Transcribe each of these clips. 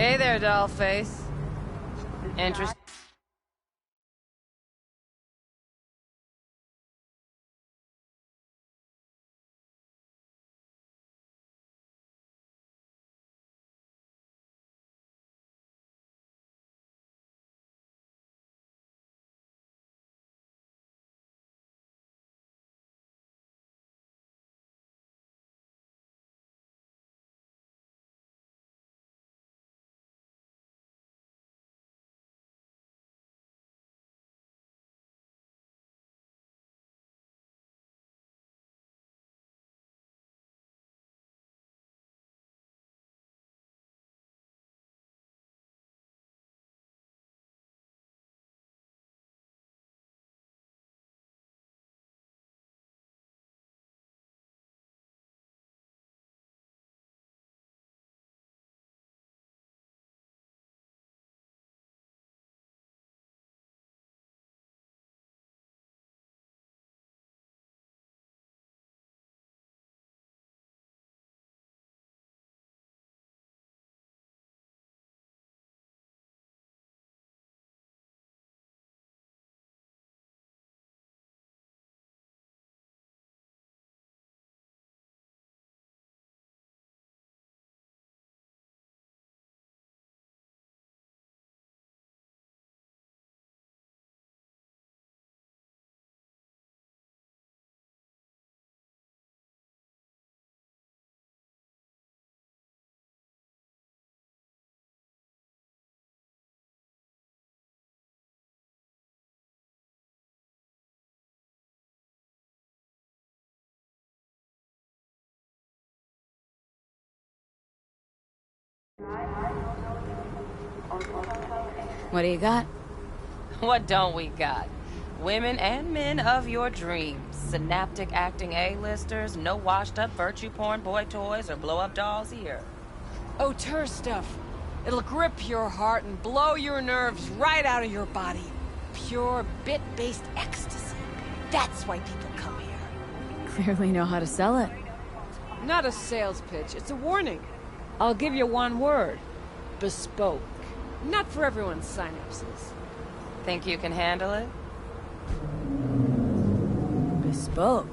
Hey there, dollface. Interest? What do you got? What don't we got? Women and men of your dreams. Synaptic acting A-listers, no washed-up virtue porn boy toys or blow-up dolls here. Auteur stuff. It'll grip your heart and blow your nerves right out of your body. Pure bit-based ecstasy. That's why people come here. Clearly know how to sell it. Not a sales pitch, it's a warning. I'll give you one word. Bespoke. Not for everyone's synapses. Think you can handle it? Bespoke.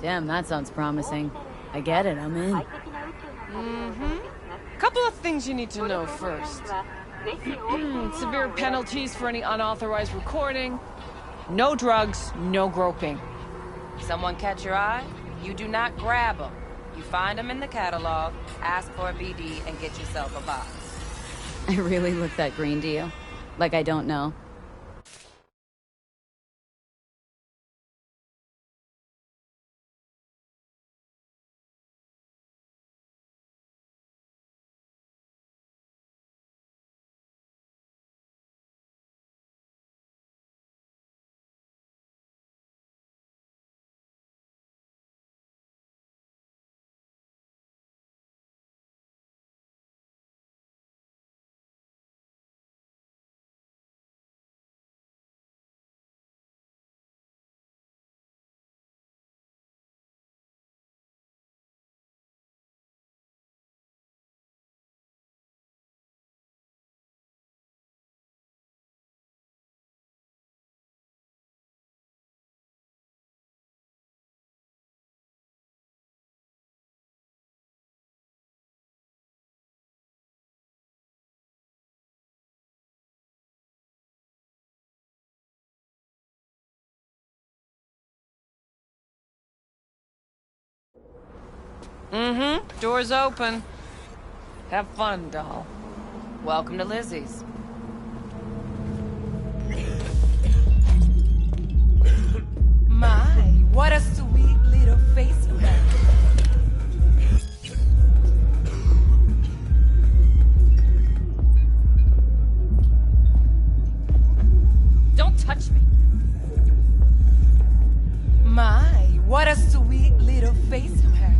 Damn, that sounds promising. I get it, I'm in. Couple of things you need to know first. Severe penalties for any unauthorized recording. No drugs, no groping. Someone catch your eye? You do not grab them. You find them in the catalog, ask for a BD, and get yourself a box. I really look that green to you. Like I don't know. Door's open. Have fun, doll. Welcome to LIZZIE'S. My, what a sweet little face you have. Don't touch me. My, what a sweet little face you have.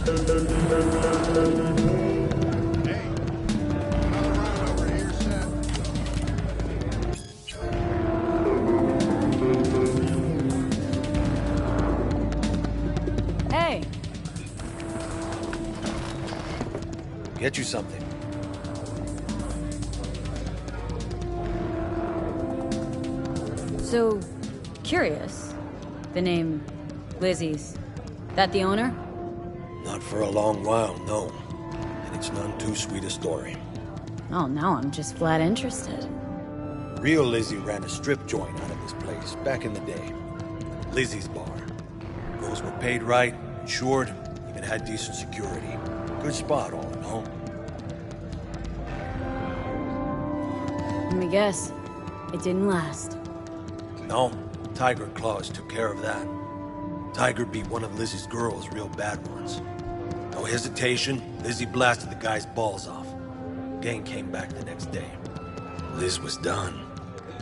Another round over here, Seth. Hey, Get you something. so curious. The name LIZZIE'S. That the owner? Not for a long while, no. And it's none too sweet a story. Oh, now I'm just flat interested. Real Lizzie ran a strip joint out of this place back in the day. Lizzie's bar. Girls were paid right, insured, even had decent security. Good spot, all in all. Let me guess. It didn't last. No, Tiger Claws took care of that. Tiger beat one of Lizzie's girls real bad once. No hesitation, Lizzie blasted the guy's balls off. Gang came back the next day. Liz was done.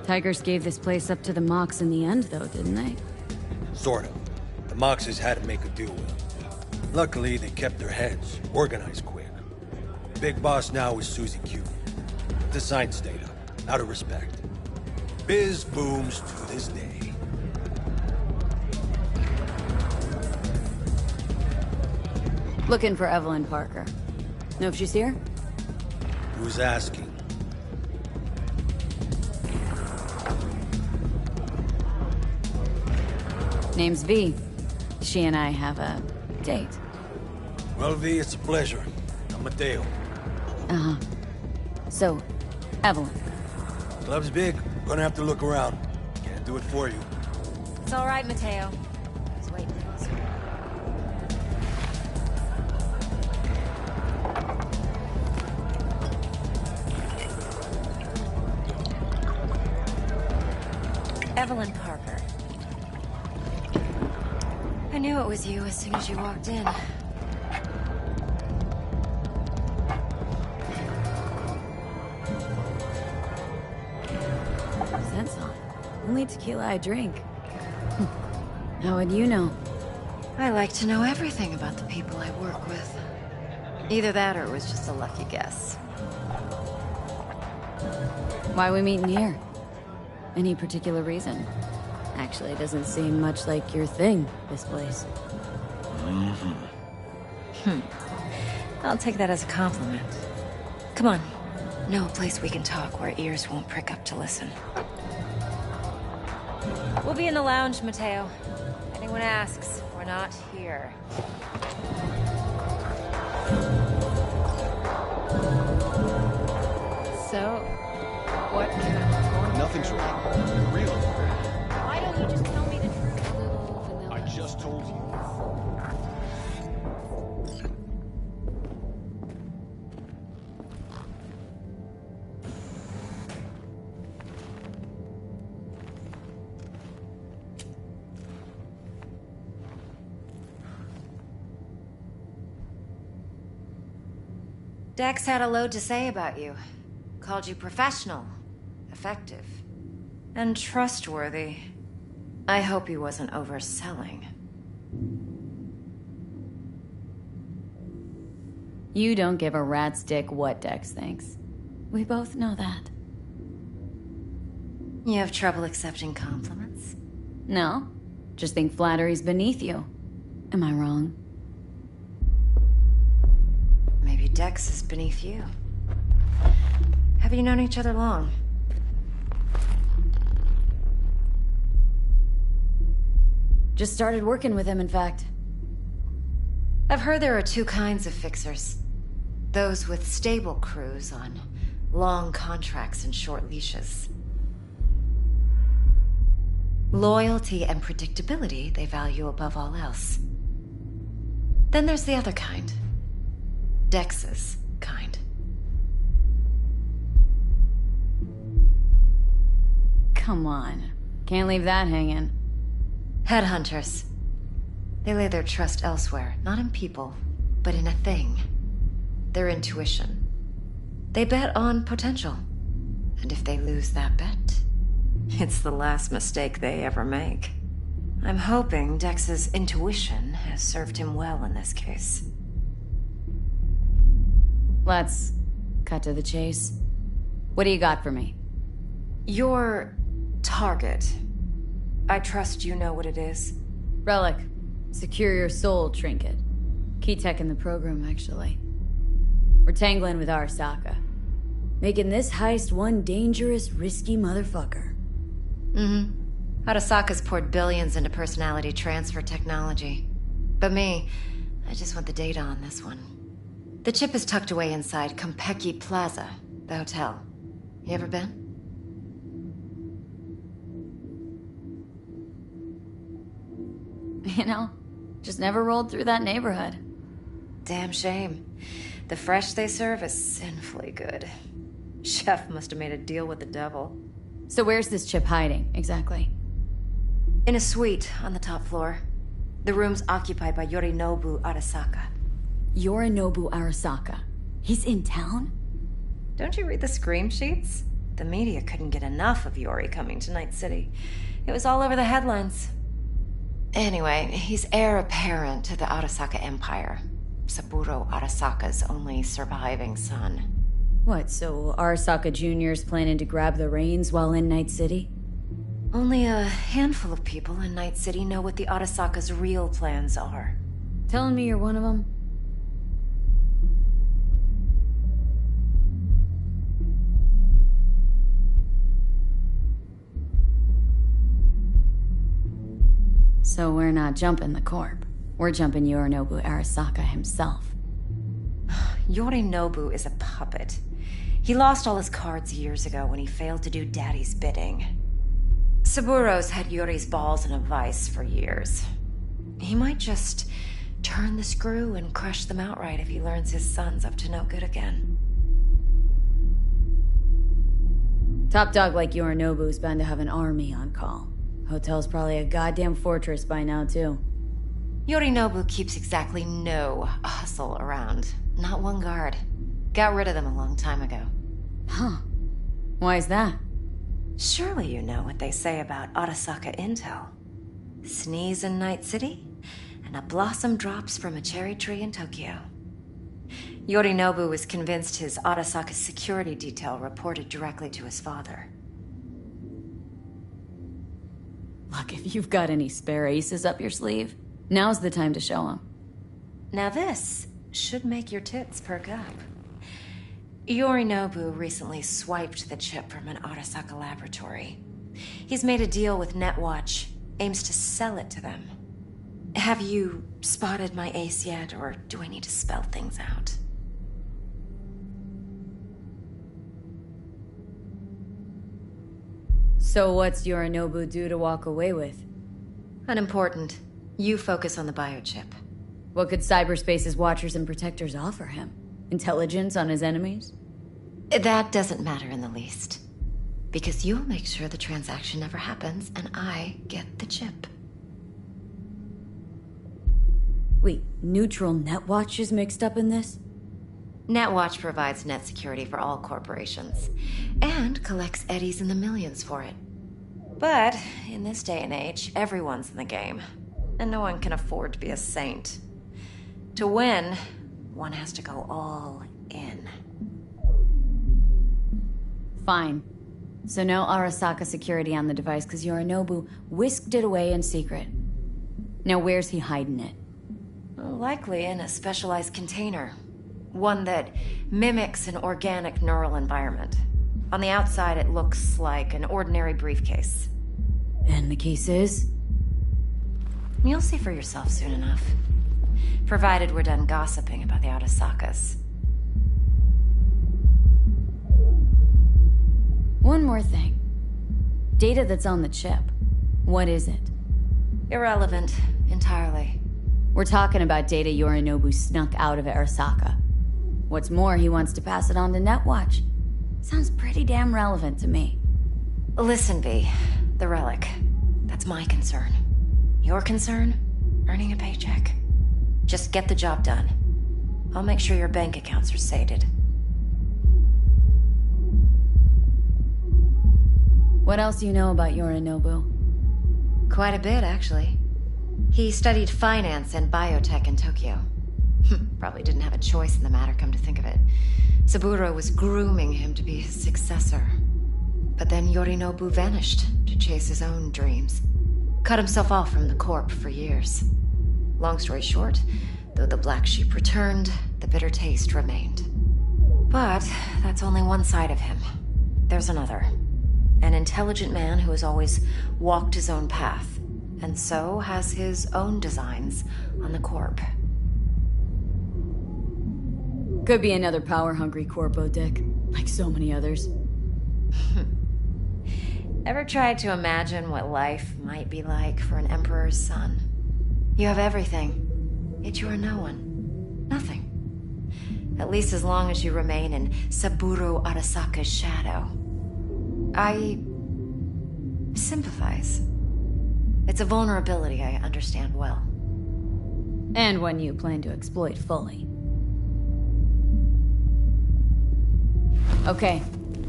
Tigers gave this place up to the Mox in the end, though, didn't they? Sort of. The Moxes had to make a deal with him. Luckily, they kept their heads, organized quick. Big boss now is Susie Q. The sign stayed up, out of respect. Biz booms to this day. Looking for Evelyn Parker. Know if she's here? Who's asking? Name's V. She and I have a date. Well, V, it's a pleasure. I'm Mateo. Uh-huh. So, Evelyn. Club's big. Gonna have to look around. Can't do it for you. It's all right, Mateo. Just wait. Evelyn Parker. I knew it was you as soon as you walked in. Sense on. Only tequila I drink. How would you know? I like to know everything about the people I work with. Either that or it was just a lucky guess. Why we meeting here? Any particular reason? Actually, it doesn't seem much like your thing, this place. I'll take that as a compliment. Come on. Know a place we can talk where ears won't prick up to listen. We'll be in the lounge, Mateo. If anyone asks, we're not here. So, what kind of corner? Nothing's wrong. Real. Why don't you just tell me the truth? I just told you. Dex had a load to say about you. Called you professional, effective, and trustworthy. I hope he wasn't overselling. You don't give a rat's dick what Dex thinks. We both know that. You have trouble accepting compliments? No, just think flattery's beneath you. Am I wrong? Maybe Dex is beneath you. Have you known each other long? Just started working with him, in fact. I've heard there are two kinds of fixers. Those with stable crews on long contracts and short leashes. Loyalty and predictability they value above all else. Then there's the other kind. Dex's kind. Come on. Can't leave that hanging. Headhunters. They lay their trust elsewhere, not in people, but in a thing. Their intuition. They bet on potential. And if they lose that bet, it's the last mistake they ever make. I'm hoping Dex's intuition has served him well in this case. Let's cut to the chase. What do you got for me? Your target. I trust you know what it is. Relic. Secure your soul trinket. Key tech in the program, actually. We're tangling with Arasaka. Making this heist one dangerous, risky motherfucker. Arasaka's poured billions into personality transfer technology. But me, I just want the data on this one. The chip is tucked away inside Konpeki Plaza, the hotel. You ever been? You know, just never rolled through that neighborhood. Damn shame. The fresh they serve is sinfully good. Chef must have made a deal with the devil. So where's this chip hiding, exactly? In a suite on the top floor. The room's occupied by Yorinobu Arasaka. Yorinobu Arasaka. He's in town? Don't you read the scream sheets? The media couldn't get enough of Yori coming to Night City. It was all over the headlines. Anyway, he's heir apparent to the Arasaka Empire. Saburo Arasaka's only surviving son. What, so Arasaka Jr.'s planning to grab the reins while in Night City? Only a handful of people in Night City know what the Arasaka's real plans are. Telling me you're one of them? So we're not jumping the corp. We're jumping Yorinobu Arasaka himself. Yorinobu is a puppet. He lost all his cards years ago when he failed to do Daddy's bidding. Saburo's had Yori's balls in a vice for years. He might just turn the screw and crush them outright if he learns his son's up to no good again. Top dog like Yorinobu's bound to have an army on call. Hotel's probably a goddamn fortress by now, too. Yorinobu keeps exactly no hustle around. Not one guard. Got rid of them a long time ago. Huh. Why is that? Surely you know what they say about Arasaka intel. Sneeze in Night City, and a blossom drops from a cherry tree in Tokyo. Yorinobu was convinced his Arasaka security detail reported directly to his father. Look, if you've got any spare aces up your sleeve, now's the time to show them. Now this should make your tits perk up. Yorinobu recently swiped the chip from an Arasaka laboratory. He's made a deal with Netwatch, aims to sell it to them. Have you spotted my ace yet, or do I need to spell things out? So what's Yorinobu due to walk away with? Unimportant. You focus on the biochip. What could cyberspace's watchers and protectors offer him? Intelligence on his enemies? That doesn't matter in the least. Because you'll make sure the transaction never happens, and I get the chip. Wait, neutral Netwatch is mixed up in this? Netwatch provides net security for all corporations, and collects eddies in the millions for it. But in this day and age, everyone's in the game, and no one can afford to be a saint. To win, one has to go all in. Fine. So no Arasaka security on the device because Yorinobu whisked it away in secret. Now where's he hiding it? Likely in a specialized container. One that mimics an organic neural environment. On the outside, it looks like an ordinary briefcase. And the case is? You'll see for yourself soon enough. Provided we're done gossiping about the Arasakas. One more thing. Data that's on the chip. What is it? Irrelevant, entirely. We're talking about data Yorinobu snuck out of Arasaka. What's more, he wants to pass it on to Netwatch. Sounds pretty damn relevant to me. Listen, V. The relic. That's my concern. Your concern? Earning a paycheck. Just get the job done. I'll make sure your bank accounts are sated. What else do you know about Yorinobu? Quite a bit, actually. He studied finance and biotech in Tokyo. Probably didn't have a choice in the matter, come to think of it. Saburo was grooming him to be his successor. But then Yorinobu vanished to chase his own dreams. Cut himself off from the Corp for years. Long story short, though the black sheep returned, the bitter taste remained. But that's only one side of him. There's another. An intelligent man who has always walked his own path, and so has his own designs on the Corp. Could be another power-hungry corpo dick, like so many others. Ever tried to imagine what life might be like for an emperor's son? You have everything, yet you are no one. Nothing. At least as long as you remain in Saburo Arasaka's shadow. I sympathize. It's a vulnerability I understand well. And one you plan to exploit fully. Okay,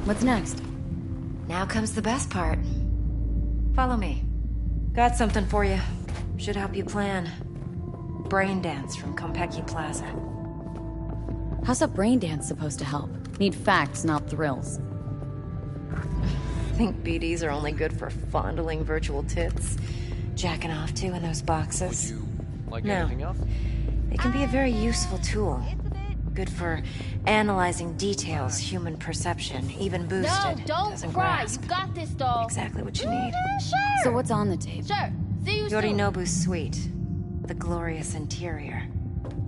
what's next? Now comes the best part. Follow me. Got something for you. Should help you plan. Brain dance from Konpeki Plaza. How's a brain dance supposed to help? Need facts, not thrills. Think BDs are only good for fondling virtual tits? Jacking off to in those boxes? Would you like No. anything else? They can be a very useful tool. Good for analyzing details human perception, even boosted, No, don't doesn't cry. grasp. You got this, doll. Exactly what you need. Sure. So what's on the tape? Sure. See you soon. Yorinobu's suite. The glorious interior.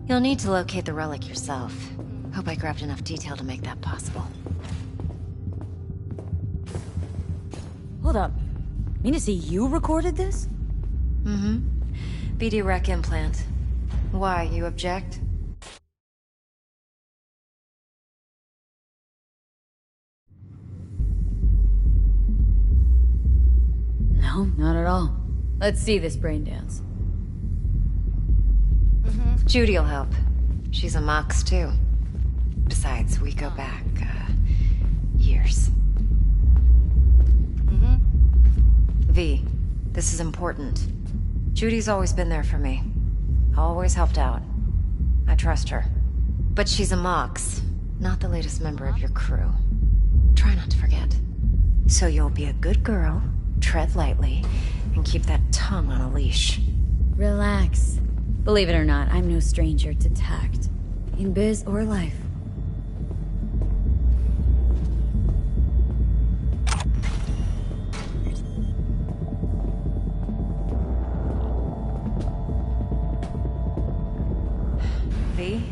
You'll need to locate the relic yourself. Hope I grabbed enough detail to make that possible. Hold up. Mean to see you recorded this? Mm-hmm. BD rec implant. Why, you object? No, not at all. Let's see this brain dance. Judy'll help. She's a Mox, too. Besides, we go back, years. V, this is important. Judy's always been there for me. Always helped out. I trust her. But she's a Mox, not the latest member of your crew. Try not to forget. So you'll be a good girl, tread lightly, and keep that tongue on a leash. Relax. Believe it or not, I'm no stranger to tact. In biz or life. V?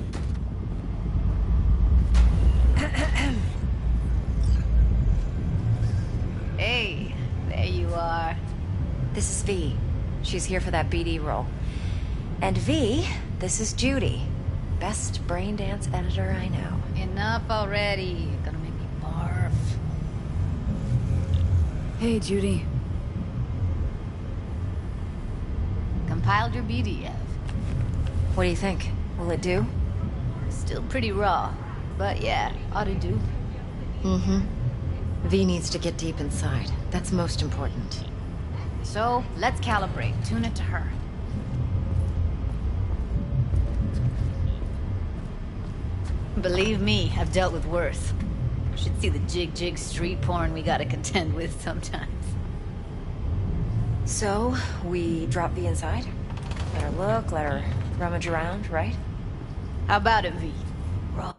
Hey, there you are. This is V. She's here for that BD role. And V, this is Judy. Best brain dance editor I know. Enough already. You're gonna make me barf. Hey, Judy. Compiled your BDF. What do you think? Will it do? Still pretty raw, but yeah, ought to do. Mm-hmm. V needs to get deep inside. That's most important. So, let's calibrate. Tune it to her. Believe me, I've dealt with worse. Should see the jig street porn we gotta contend with sometimes. So, we drop V inside? Let her look, let her rummage around, right? How about it, V? Raw.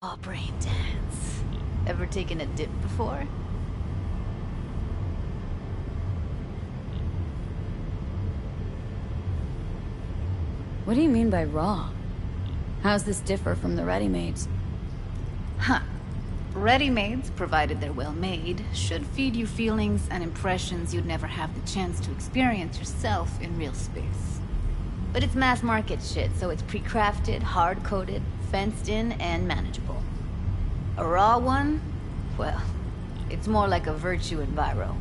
Oh, brain dance. Ever taken a dip before? What do you mean by raw? How's this differ from the ready-mades? Huh. Ready-mades, provided they're well made, should feed you feelings and impressions you'd never have the chance to experience yourself in real space. But it's mass market shit, so it's pre-crafted, hard-coded, fenced in, and manageable. A raw one? Well, it's more like a virtue enviro.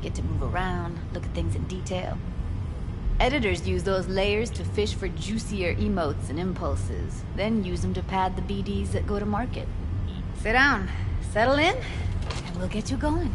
Get to move around, look at things in detail. Editors use those layers to fish for juicier emotes and impulses, then use them to pad the BDs that go to market. Sit down, settle in, and we'll get you going.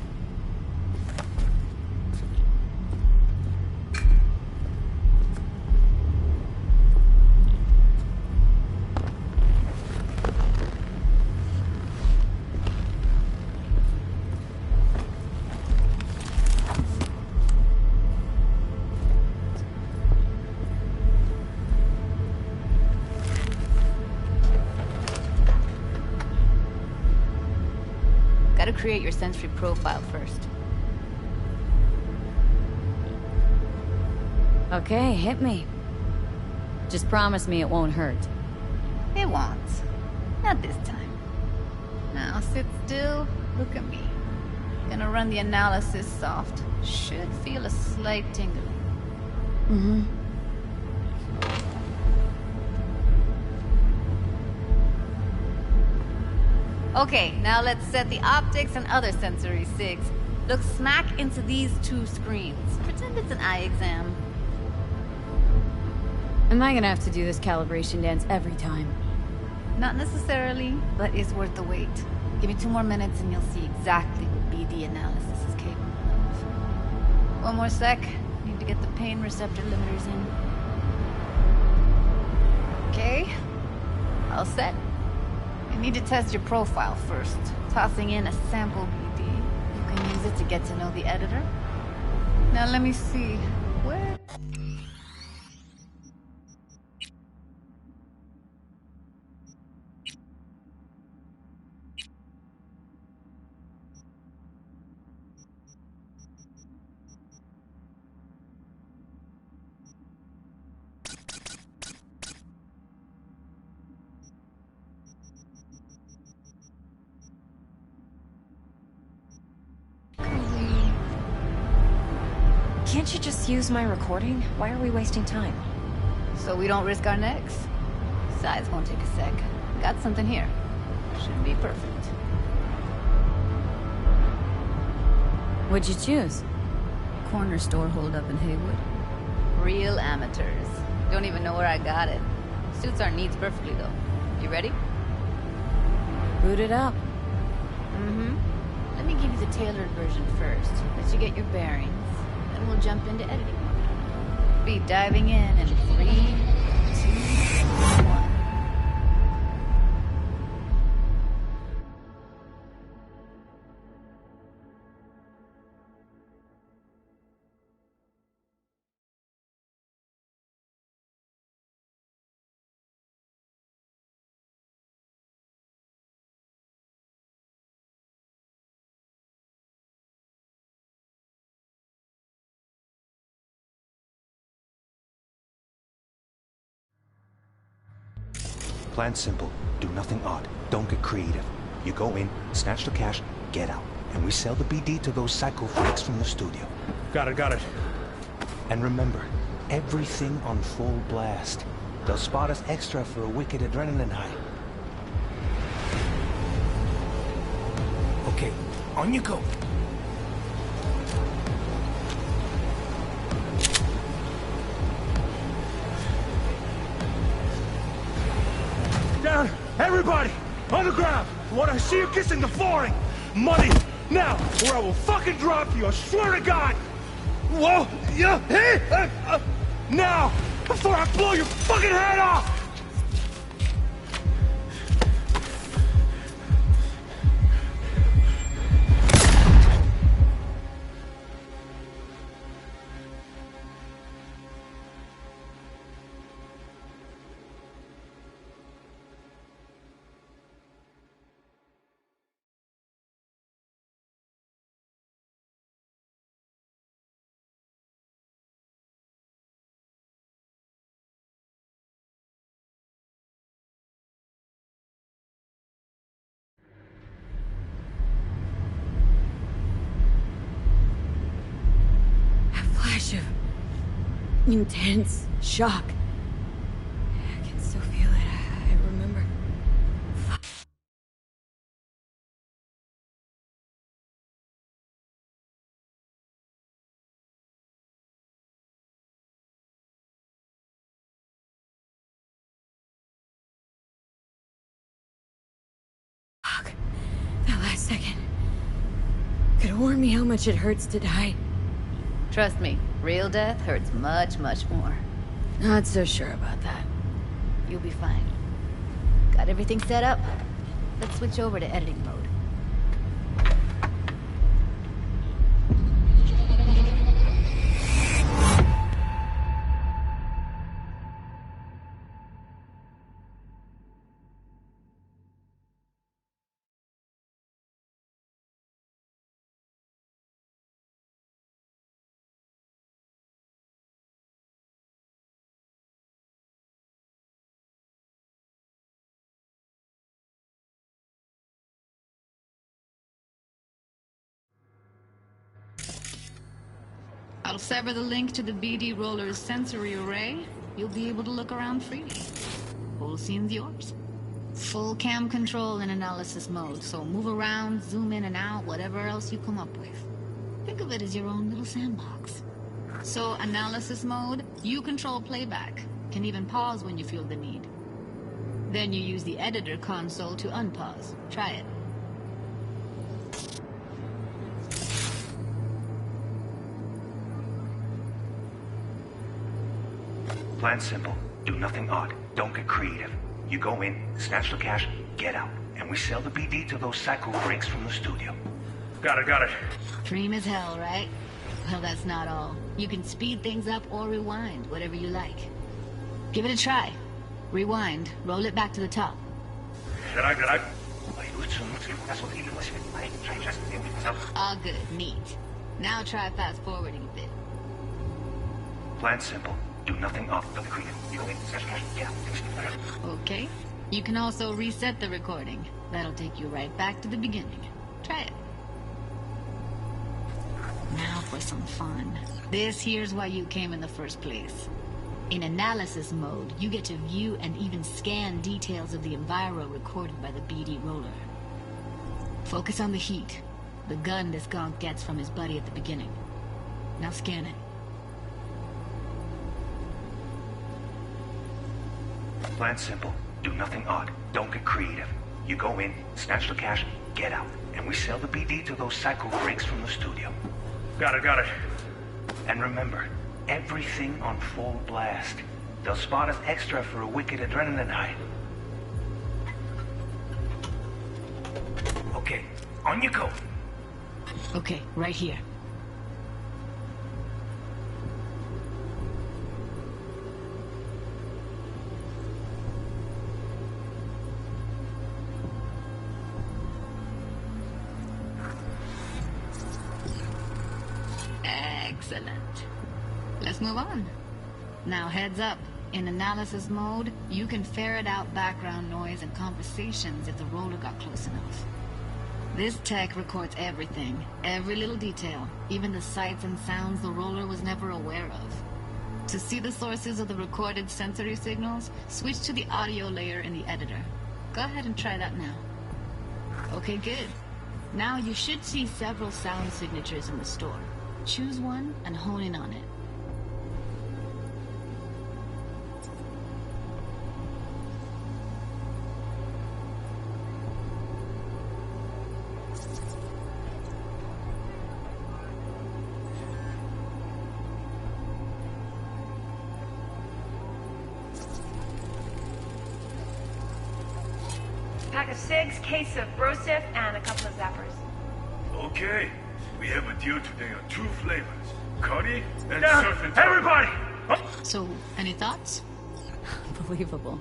Gotta create your sensory profile first. Okay, hit me. Just promise me it won't hurt. It won't. Not this time. Now sit still, look at me. Gonna run the analysis soft. Should feel a slight tingling. Mm-hmm. Okay, now let's set the optics and other sensory sigs. Look smack into these two screens. Pretend it's an eye exam. Am I gonna have to do this calibration dance every time? Not necessarily, but it's worth the wait. Give me 2 more minutes and you'll see exactly what BD analysis is capable of. 1 more sec. Need to get the pain receptor limiters in. Okay. All set. I need to test your profile first. Tossing in a sample BD. You can use it to get to know the editor. Now let me see. Where? Can't you just use my recording? Why are we wasting time? So we don't risk our necks. Besides, won't take a sec. Got something here. Should be perfect. What'd you choose? Corner store holdup in Haywood. Real amateurs. Don't even know where I got it. Suits our needs perfectly, though. You ready? Boot it up. Mm-hmm. Let me give you the tailored version first. Let you get your bearings. Then we'll jump into editing mode. Be diving in 3, 2, 1. Plan simple. Do nothing odd. Don't get creative. You go in, snatch the cash, get out. And we sell the BD to those psycho freaks from the studio. Got it. And remember, everything on full blast. They'll spot us extra for a wicked adrenaline high. Okay, on you go. Down! Everybody! On the ground! I want to see you kissing the flooring! Money! Now! Or I will fucking drop you! I swear to God! Whoa! Yeah! Hey! Now! Before I blow your fucking head off! flash of intense shock. I can still feel it. I remember. Fuck. That last second could warn me how much it hurts to die. Trust me, real death hurts much, much more. Not so sure about that. You'll be fine. Got everything set up? Let's switch over to editing mode. I'll sever the link to the BD Roller's sensory array. You'll be able to look around freely. Whole scene's yours. Full cam control in analysis mode, so move around, zoom in and out, whatever else you come up with. Think of it as your own little sandbox. So, analysis mode, you control playback. Can even pause when you feel the need. Then you use the editor console to unpause. Try it. Plan simple. Do nothing odd. Don't get creative. You go in, snatch the cash, get out. And we sell the BD to those psycho freaks from the studio. Got it. Dream as hell, right? Well, that's not all. You can speed things up or rewind, whatever you like. Give it a try. Rewind. Roll it back to the top. All good. Neat. Now try fast forwarding a bit. Plan simple. Do nothing odd. Don't get creative. You go in, snatch the cash, get out. Okay. You can also reset the recording. That'll take you right back to the beginning. Try it. Now for some fun. This here's why you came in the first place. In analysis mode, you get to view and even scan details of the enviro recorded by the BD roller. Focus on the heat, the gun this gonk gets from his buddy at the beginning. Now scan it. Plan simple. Do nothing odd. Don't get creative. You go in, snatch the cash, get out. And we sell the BD to those psycho freaks from the studio. Got it. And remember, everything on full blast. They'll spot us extra for a wicked adrenaline high. Okay, on you go. Okay, right here. Excellent. Let's move on. Now heads up. In analysis mode, you can ferret out background noise and conversations if the roller got close enough. This tech records everything, every little detail, even the sights and sounds the roller was never aware of. To see the sources of the recorded sensory signals, switch to the audio layer in the editor. Go ahead and try that now. Okay, good. Now you should see several sound signatures in the store. Choose one and hone in on it. Pack of cigs, case of brosif, and a couple of zappers. Okay. We have a deal today on 2 flavors. Curry and surf and turf. Everybody! So, any thoughts? Unbelievable.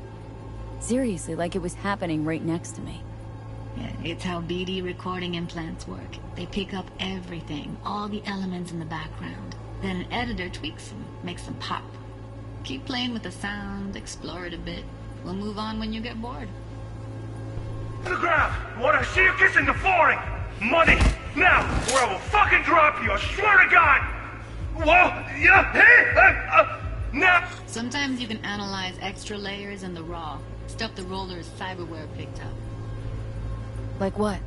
Seriously, like it was happening right next to me. Yeah, it's how BD recording implants work. They pick up everything, all the elements in the background. Then an editor tweaks them, makes them pop. Keep playing with the sound, explore it a bit. We'll move on when you get bored. To the ground! Wanna see you kissing the flooring! Money! Now, or I will fucking drop you, I swear to God! Whoa! Yeah! Hey! Now! Sometimes you can analyze extra layers in the raw. Stuff the roller's cyberware picked up. Like what?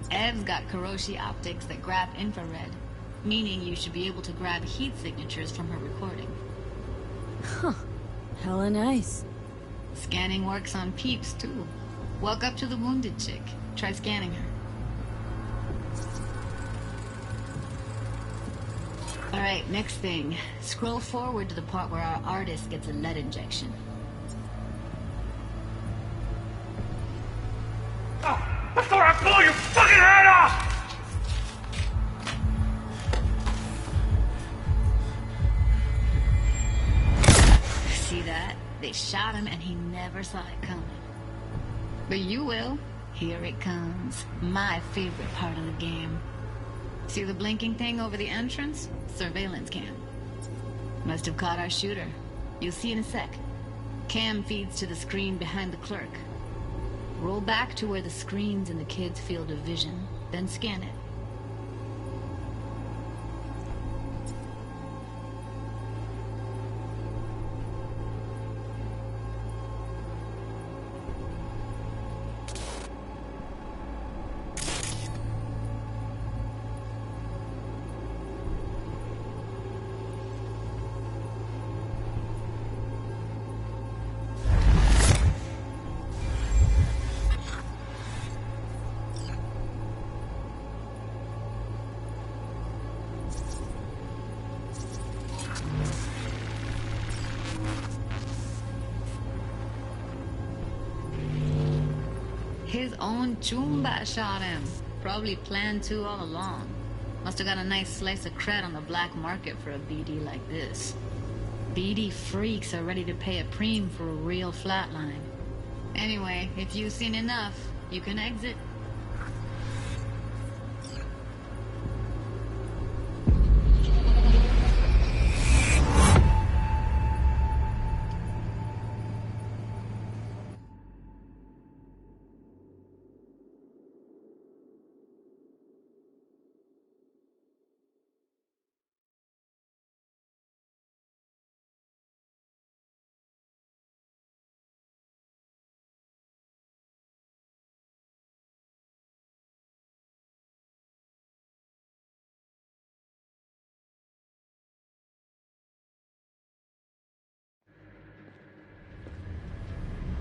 Ev's got Kiroshi optics that grab infrared, meaning you should be able to grab heat signatures from her recording. Huh. Hella nice. Scanning works on peeps, too. Walk up to the wounded chick. Try scanning her. Alright, next thing. Scroll forward to the part where our artist gets a lead injection. Oh, before I blow your fucking head off! See that? They shot him and he never saw it coming. But you will. Here it comes. My favorite part of the game. See the blinking thing over the entrance? Surveillance cam. Must have caught our shooter. You'll see in a sec. Cam feeds to the screen behind the clerk. Roll back to where the screen's in the kid's field of vision, then scan it. His own Chumba shot him. Probably planned to all along. Must have got a nice slice of cred on the black market for a BD like this. BD freaks are ready to pay a preem for a real flatline. Anyway, if you've seen enough, you can exit.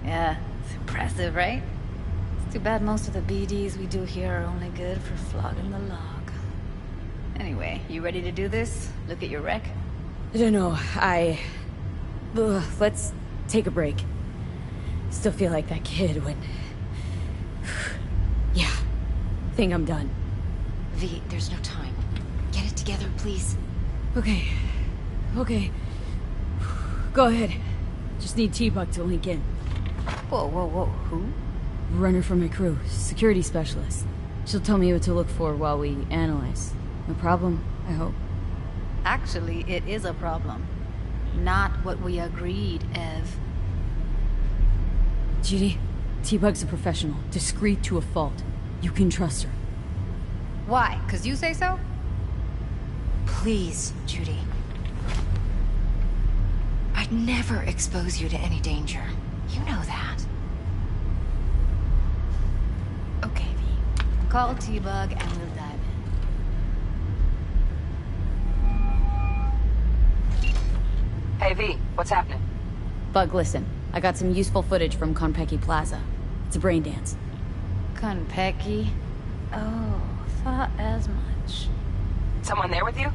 Yeah, it's impressive, right? It's too bad most of the BDs we do here are only good for flogging the log. Anyway, you ready to do this? Look at your rec? I don't know, let's take a break. Still feel like that kid when... Yeah, think I'm done. V, there's no time. Get it together, please. Okay. Go ahead. Just need T-Bug to link in. Whoa, who? Runner from my crew, security specialist. She'll tell me what to look for while we analyze. No problem, I hope. Actually, it is a problem. Not what we agreed, Ev. Judy, T-Bug's a professional, discreet to a fault. You can trust her. Why? 'Cause you say so? Please, Judy. I'd never expose you to any danger. You know that. Okay, V. Call T-Bug and we'll dive in. Hey, V, what's happening? Bug, listen. I got some useful footage from Konpeki Plaza. It's a brain dance. Konpeki? Oh, thought as much. Someone there with you?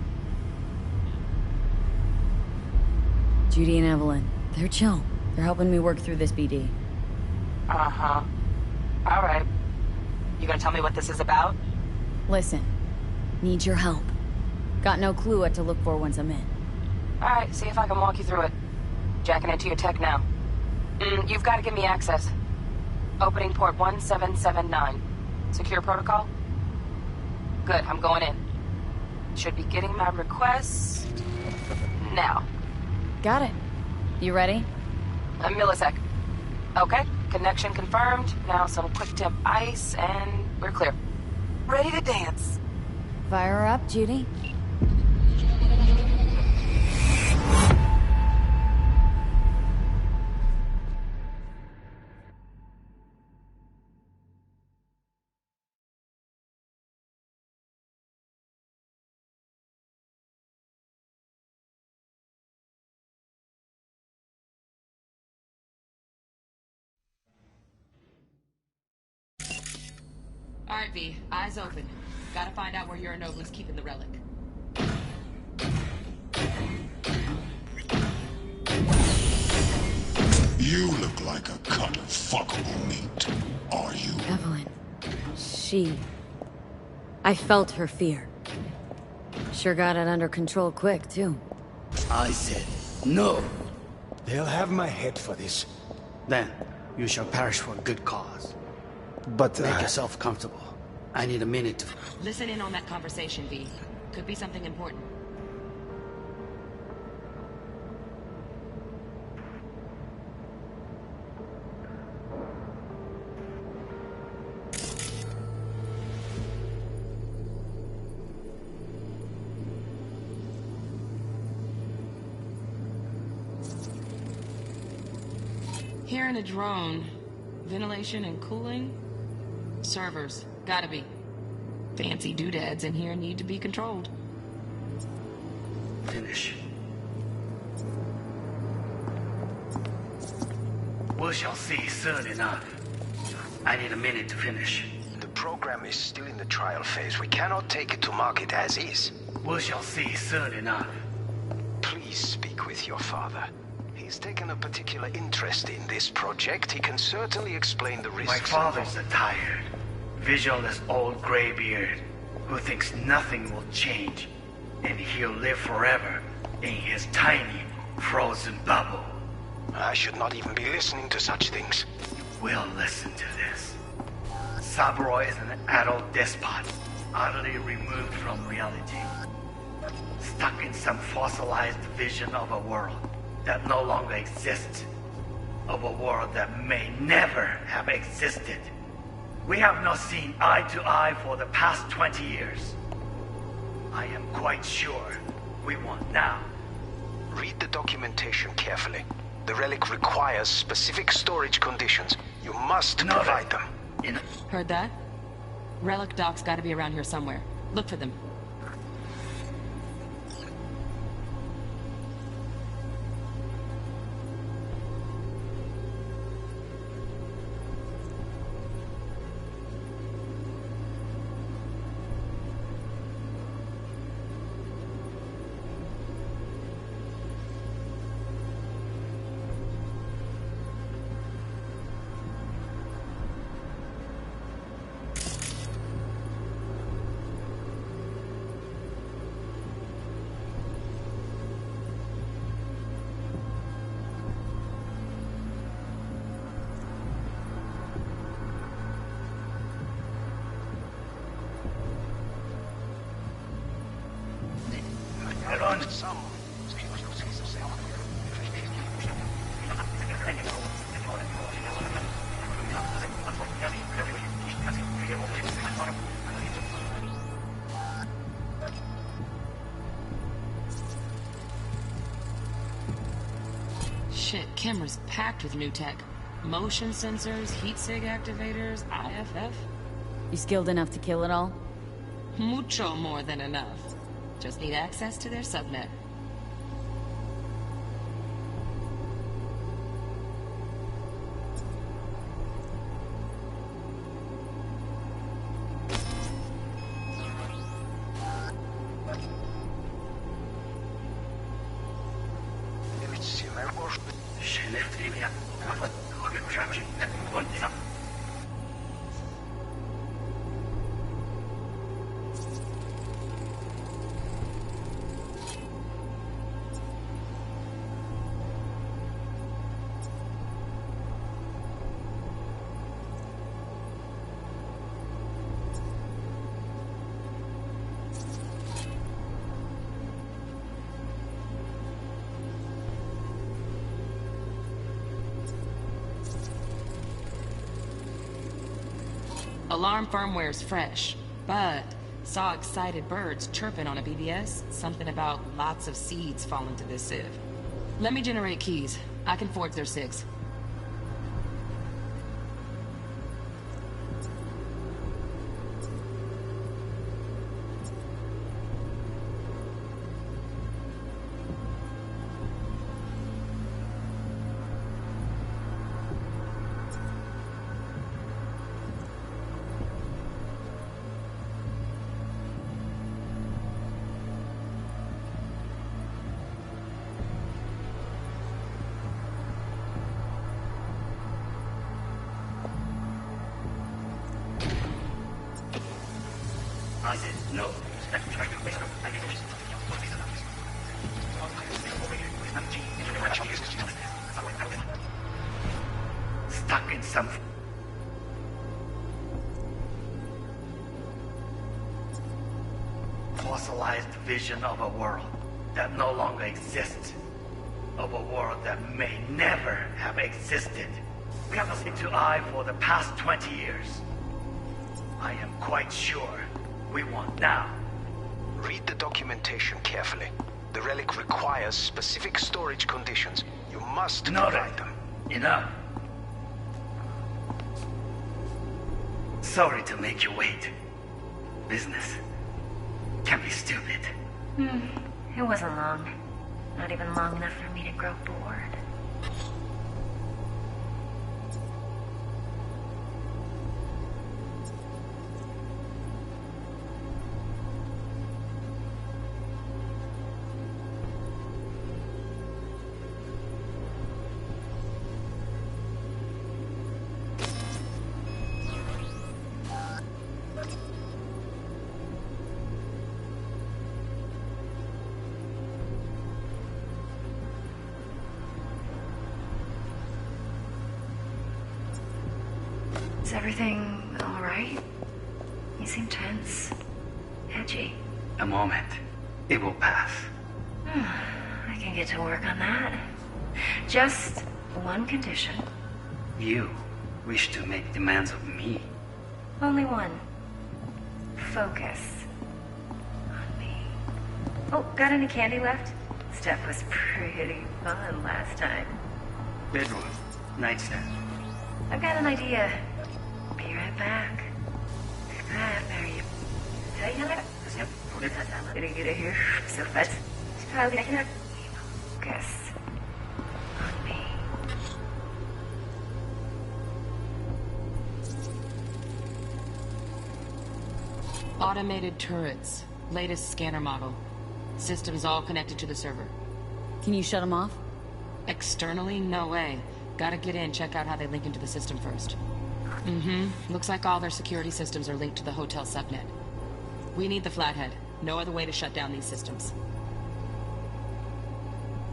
Judy and Evelyn. They're chill. They're helping me work through this BD. Uh-huh. All right. You gonna tell me what this is about? Listen. Need your help. Got no clue what to look for once I'm in. All right, see if I can walk you through it. Jacking into your tech now. You've got to give me access. Opening port 1779. Secure protocol? Good, I'm going in. Should be getting my request now. Got it. You ready? A millisec. Okay, connection confirmed. Now some quick temp ice, and we're clear. Ready to dance. Fire her up, Judy. Alright, V. Eyes open. Gotta find out where Uranobla's keeping the relic. You look like a cut of fuckable meat. Are you? Evelyn. I felt her fear. Sure got it under control quick, too. I said no. They'll have my head for this. Then you shall perish for a good cause. But, Make yourself comfortable. I need a minute to... Listen in on that conversation, V. Could be something important. Here in a drone. Ventilation and cooling? Servers. Gotta be. Fancy doodads in here need to be controlled. Finish. We shall see soon enough. I need a minute to finish. The program is still in the trial phase. We cannot take it to market as is. We shall see soon enough. Please speak with your father. He's taken a particular interest in this project. He can certainly explain the risks. My father's a tired, visionless old graybeard who thinks nothing will change, and he'll live forever in his tiny, frozen bubble. I should not even be listening to such things. We'll listen to this. Saburo is an adult despot, utterly removed from reality. Stuck in some fossilized vision of a world that no longer exists. Of a world that may never have existed. We have not seen eye to eye for the past 20 years. I am quite sure we want now. Read the documentation carefully. The relic requires specific storage conditions. You must provide them. Heard that? Relic docs gotta be around here somewhere. Look for them. Shit, camera's packed with new tech. Motion sensors, heat sig activators, IFF. You skilled enough to kill it all? Mucho more than enough. Just need access to their subnet. Alarm firmware's fresh, but saw excited birds chirping on a BBS. Something about lots of seeds falling to this sieve. Let me generate keys. I can forge their SIGs. some fossilized vision of a world that no longer exists. Of a world that may never have existed. We have seen to eye for the past 20 years. I am quite sure we want now. Read the documentation carefully. The relic requires specific storage conditions. You must provide them. Enough. Sorry to make you wait. Business can be stupid. It wasn't long. Not even long enough for me to grow bored. Is everything all right? You seem tense. Edgy. A moment. It will pass. I can get to work on that. Just one condition. You wish to make demands of me. Only one. Focus on me. Oh, got any candy left? Stuff was pretty fun last time. Bedroom. Nightstand. I've got an idea. Be right back. So fast. Focus on me. Automated turrets. Latest scanner model. Systems all connected to the server. Can you shut them off? Externally? No way. Gotta get in, check out how they link into the system first. Looks like all their security systems are linked to the hotel subnet. We need the flathead. No other way to shut down these systems.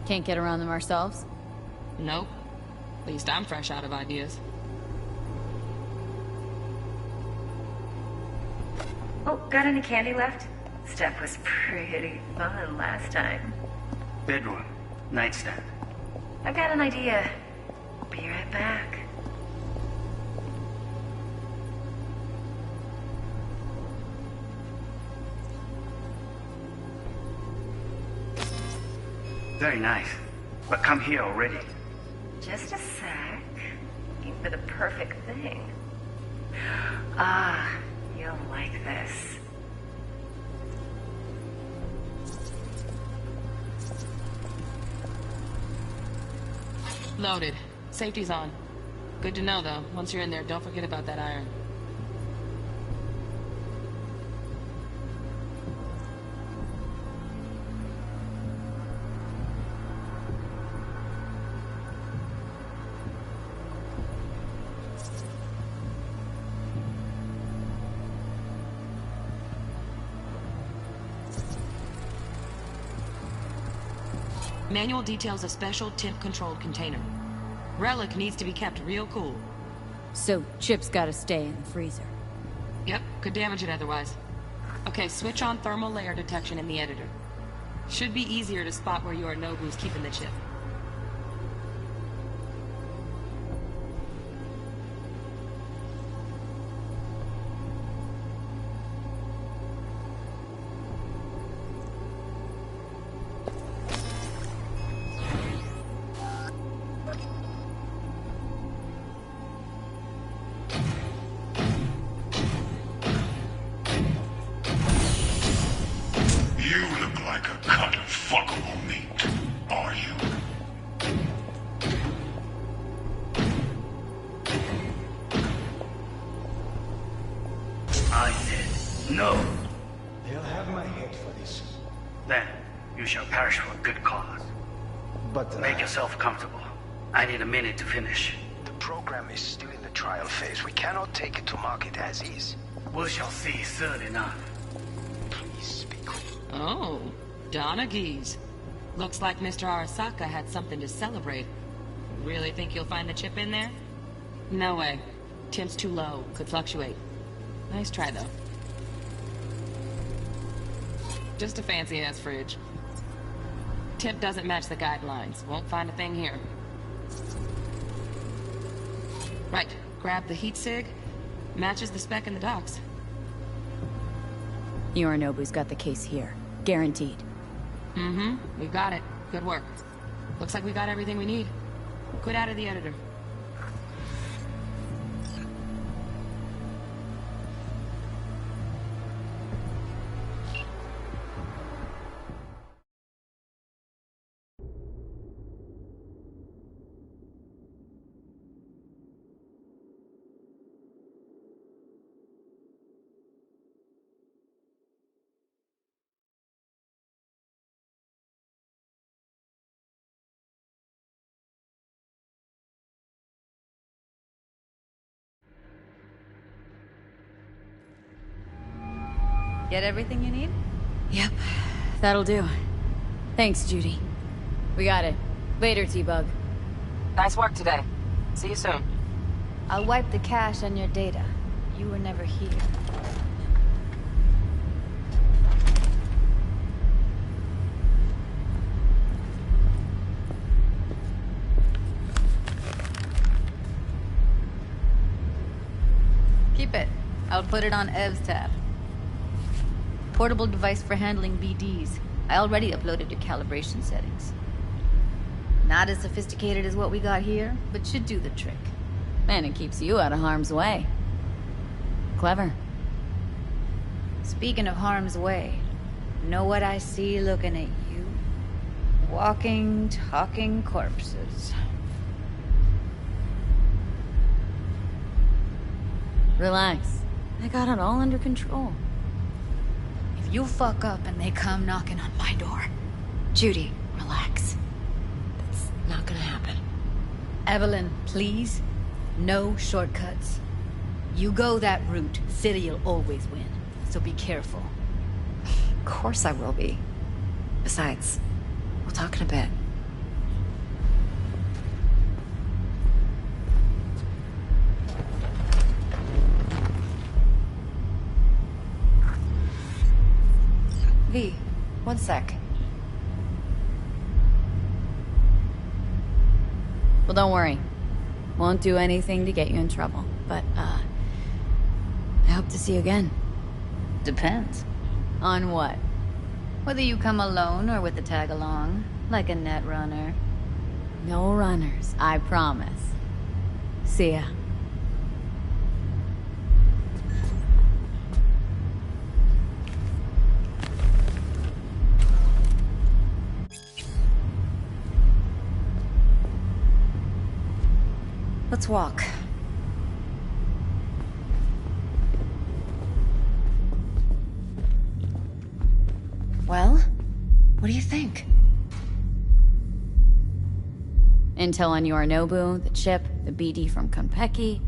Can't get around them ourselves? Nope. At least I'm fresh out of ideas. Oh, got any candy left? Stuff was pretty fun last time. Bedroom. Nightstand. I've got an idea. Be right back. Very nice. But come here already. Just a sec. Looking for the perfect thing. Ah, you'll like this. Loaded. Safety's on. Good to know, though. Once you're in there, don't forget about that iron. Manual details a special temp-controlled container. Relic needs to be kept real cool. So, Chip's gotta stay in the freezer. Yep, could damage it otherwise. Okay, switch on thermal layer detection in the editor. Should be easier to spot where Yorinobu's keeping the chip. You look like a cut of fuckable meat, are you? I said no. They'll have my head for this. Then you shall perish for a good cause. But Make yourself comfortable. I need a minute to finish. The program is still in the trial phase. We cannot take it to market as is. We shall see soon enough. Please speak with me. Oh, Donaghy's. Looks like Mr. Arasaka had something to celebrate. Really think you'll find the chip in there? No way. Temp's too low. Could fluctuate. Nice try, though. Just a fancy-ass fridge. Temp doesn't match the guidelines. Won't find a thing here. Right. Grab the heat sig. Matches the spec in the docks. Yorinobu's got the case here. Guaranteed. Mm-hmm. We got it. Good work. Looks like we got everything we need. Quit out of the editor. Get everything you need? Yep. That'll do. Thanks, Judy. We got it. Later, T-Bug. Nice work today. See you soon. I'll wipe the cache on your data. You were never here. Keep it. I'll put it on Ev's tab. Portable device for handling BDs. I already uploaded your calibration settings. Not as sophisticated as what we got here, but should do the trick. And it keeps you out of harm's way. Clever. Speaking of harm's way, know what I see looking at you? Walking, talking corpses. Relax. I got it all under control. If you fuck up and they come knocking on my door... Judy, relax. That's not gonna happen. Evelyn, please. No shortcuts. You go that route, City'll always win. So be careful. Of course I will be. Besides, we'll talk in a bit. V, one sec. Well, don't worry. Won't do anything to get you in trouble. But, I hope to see you again. Depends. On what? Whether you come alone or with the tag along, like a net runner. No runners, I promise. See ya. Let's walk. Well, what do you think? Intel on Yorinobu, the chip, the BD from Konpeki.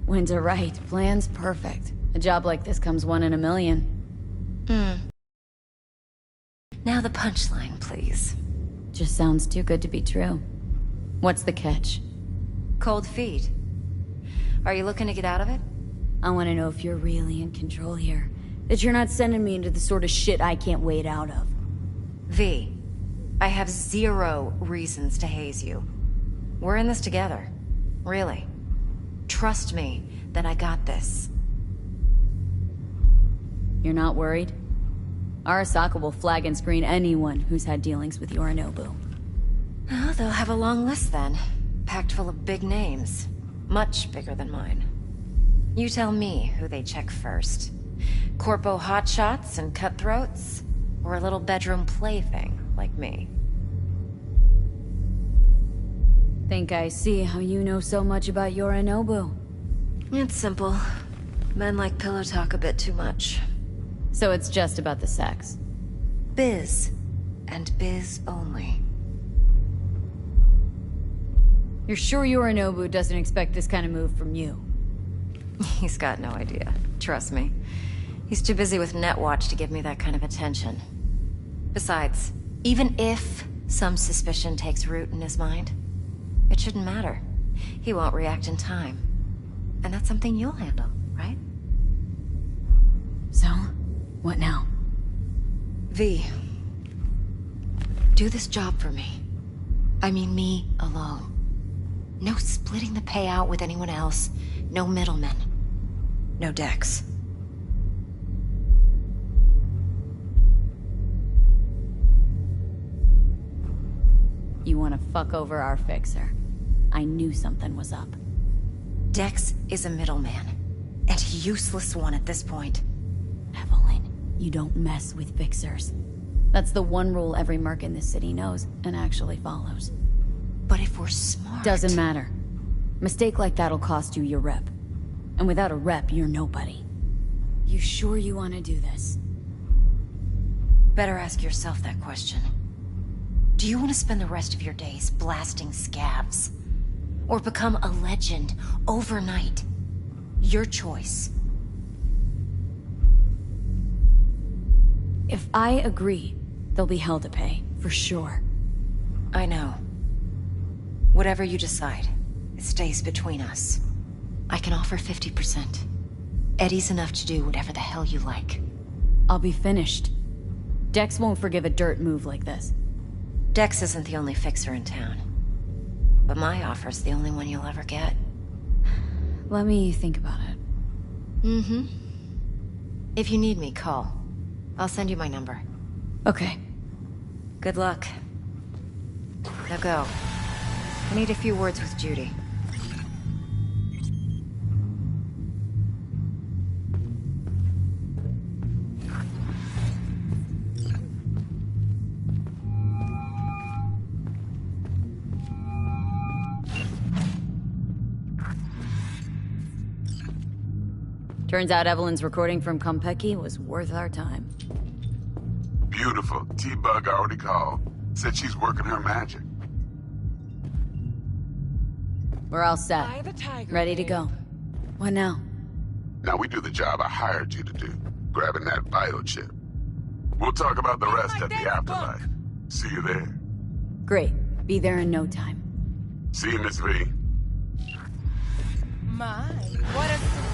Winds are right, plan's perfect. A job like this comes one in a million. Now the punchline, please. Just sounds too good to be true. What's the catch? Cold feet. Are you looking to get out of it? I want to know if you're really in control here. That you're not sending me into the sort of shit I can't wade out of. V, I have 0 reasons to haze you. We're in this together. Really. Trust me that I got this. You're not worried? Arasaka will flag and screen anyone who's had dealings with Yorinobu. Oh, they'll have a long list then. Packed full of big names. Much bigger than mine. You tell me who they check first. Corpo hotshots and cutthroats? Or a little bedroom plaything like me? Think I see how you know so much about Yorinobu. It's simple. Men like pillow talk a bit too much. So it's just about the sex. Biz. And biz only. You're sure Yorinobu doesn't expect this kind of move from you? He's got no idea. Trust me. He's too busy with Netwatch to give me that kind of attention. Besides, even if some suspicion takes root in his mind, it shouldn't matter. He won't react in time. And that's something you'll handle, right? So, what now? V, do this job for me. I mean me alone. No splitting the payout with anyone else. No middlemen. No Dex. You want to fuck over our fixer. I knew something was up. Dex is a middleman. And a useless one at this point. Evelyn, you don't mess with fixers. That's the one rule every merc in this city knows and actually follows. But if we're smart... Doesn't matter. Mistake like that'll cost you your rep. And without a rep, you're nobody. You sure you want to do this? Better ask yourself that question. Do you want to spend the rest of your days blasting scabs? Or become a legend overnight? Your choice. If I agree, there'll be hell to pay, for sure. I know. Whatever you decide, it stays between us. I can offer 50%. Eddie's enough to do whatever the hell you like. I'll be finished. Dex won't forgive a dirt move like this. Dex isn't the only fixer in town. But my offer's the only one you'll ever get. Let me think about it. Mm-hmm. If you need me, call. I'll send you my number. Okay. Good luck. Now go. I need a few words with Judy. Turns out Evelyn's recording from Konpeki was worth our time. Beautiful. T-Bug already called. Said she's working her magic. We're all set. Eye the tiger, Ready to babe. go. What now? Now we do the job I hired you to do. Grabbing that biochip. We'll talk about the rest at the afterlife. See you there. Great. Be there in no time. See you, Miss V. My, what a